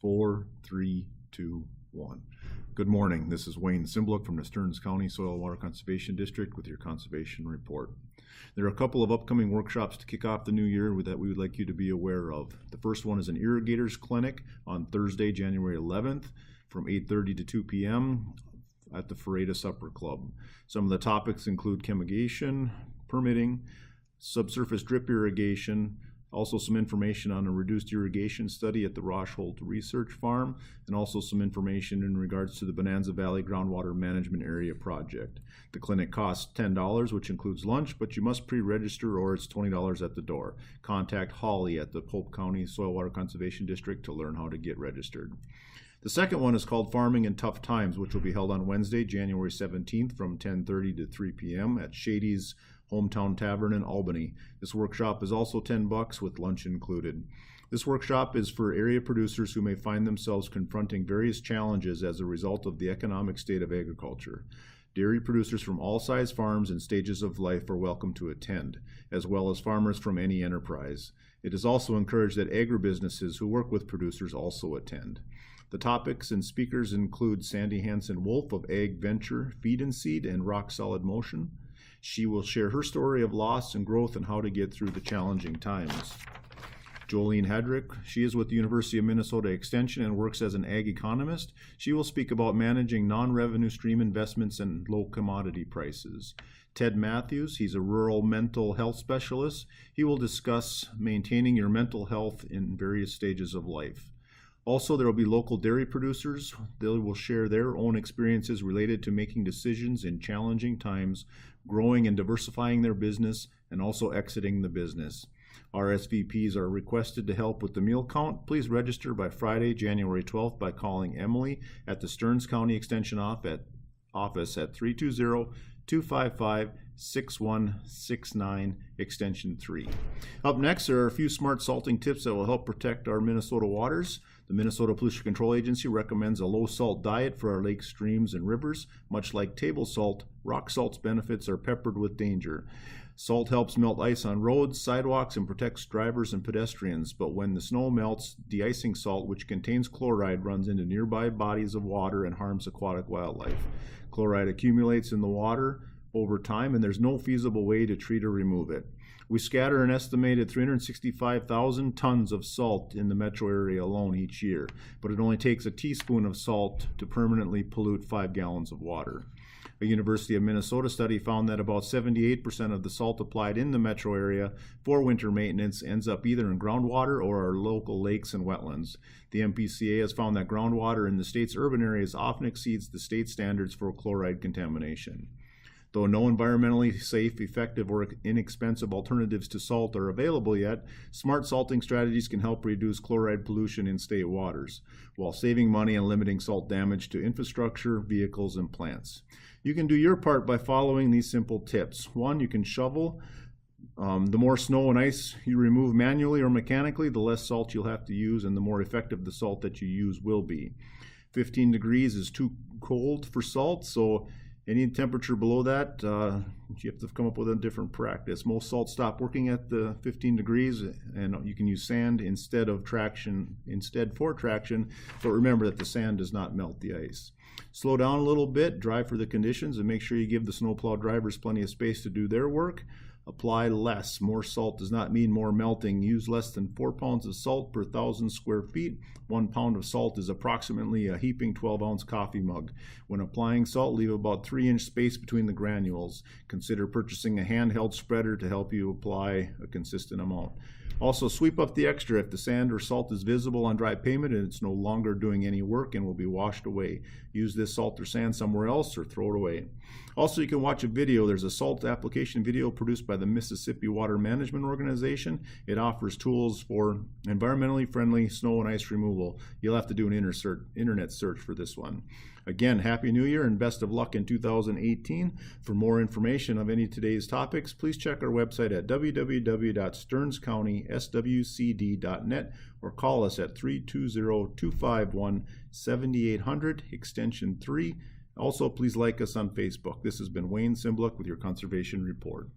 4, 3, 2, 1. Good morning. This is Wayne Cymbaluk from the Stearns County Soil and Water Conservation District with your conservation report. There are a couple of upcoming workshops to kick off the new year that we would like you to be aware of. The first one is an Irrigators Clinic on Thursday, January 11th from 8:30 to 2 p.m. at the Ferreira Supper Club. Some of the topics include chemigation, permitting, subsurface drip irrigation, also some information on a reduced irrigation study at the Roshholt Research Farm, and also some information in regards to the Bonanza Valley Groundwater Management Area project. The clinic costs $10, which includes lunch, but you must pre-register or it's $20 at the door. Contact Holly at the Polk County Soil Water Conservation District to learn how to get registered. The second one is called Farming in Tough Times, which will be held on Wednesday, January 17th from 10:30 to 3 p.m. at Shady's Hometown Tavern in Albany. This workshop is also $10 with lunch included. This workshop is for area producers who may find themselves confronting various challenges as a result of the economic state of agriculture. Dairy producers from all size farms and stages of life are welcome to attend, as well as farmers from any enterprise. It is also encouraged that agribusinesses who work with producers also attend. The topics and speakers include Sandy Hansen-Wolf of Ag Venture, Feed and Seed, and Rock Solid Motion. She will share her story of loss and growth and how to get through the challenging times. Jolene Hedrick, she is with the University of Minnesota Extension and works as an ag economist. She will speak about managing non-revenue stream investments and low commodity prices. Ted Matthews, he's a rural mental health specialist. He will discuss maintaining your mental health in various stages of life. Also, there will be local dairy producers. They will share their own experiences related to making decisions in challenging times, growing and diversifying their business, and also exiting the business. RSVPs are requested to help with the meal count. Please register by Friday, January 12th by calling Emily at the Stearns County Extension office at 320-255-6169, extension 3. Up next, there are a few smart salting tips that will help protect our Minnesota waters. The Minnesota Pollution Control Agency recommends a low salt diet for our lakes, streams, and rivers. Much like table salt, rock salt's benefits are peppered with danger. Salt helps melt ice on roads, sidewalks, and protects drivers and pedestrians. But when the snow melts, de-icing salt, which contains chloride, runs into nearby bodies of water and harms aquatic wildlife. Chloride accumulates in the water over time, and there's no feasible way to treat or remove it. We scatter an estimated 365,000 tons of salt in the metro area alone each year, but it only takes a teaspoon of salt to permanently pollute 5 gallons of water. A University of Minnesota study found that about 78% of the salt applied in the metro area for winter maintenance ends up either in groundwater or our local lakes and wetlands. The MPCA has found that groundwater in the state's urban areas often exceeds the state standards for chloride contamination. Though no environmentally safe, effective, or inexpensive alternatives to salt are available yet, smart salting strategies can help reduce chloride pollution in state waters, while saving money and limiting salt damage to infrastructure, vehicles, and plants. You can do your part by following these simple tips. 1, you can shovel. The more snow and ice you remove manually or mechanically, the less salt you'll have to use and the more effective the salt that you use will be. 15 degrees is too cold for salt, so any temperature below that, you have to come up with a different practice. Most salts stop working at the 15 degrees, and you can use sand instead for traction. But remember that the sand does not melt the ice. Slow down a little bit, drive for the conditions, and make sure you give the snowplow drivers plenty of space to do their work. Apply less. More salt does not mean more melting. Use less than 4 pounds of salt per 1,000 square feet. 1 pound of salt is approximately a heaping 12-ounce coffee mug. When applying salt, leave about 3-inch space between the granules. Consider purchasing a handheld spreader to help you apply a consistent amount. Also, sweep up the extra if the sand or salt is visible on dry pavement and it's no longer doing any work and will be washed away. Use this salt or sand somewhere else or throw it away. Also, you can watch a video. There's a salt application video produced by the Mississippi Water Management Organization. It offers tools for environmentally friendly snow and ice removal. You'll have to do an internet search for this one. Again, Happy New Year and best of luck in 2018. For more information of any of today's topics, please check our website at www.stearnscountyswcd.net or call us at 320-251-7800, extension 3. Also, please like us on Facebook. This has been Wayne Cymbaluk with your Conservation Report.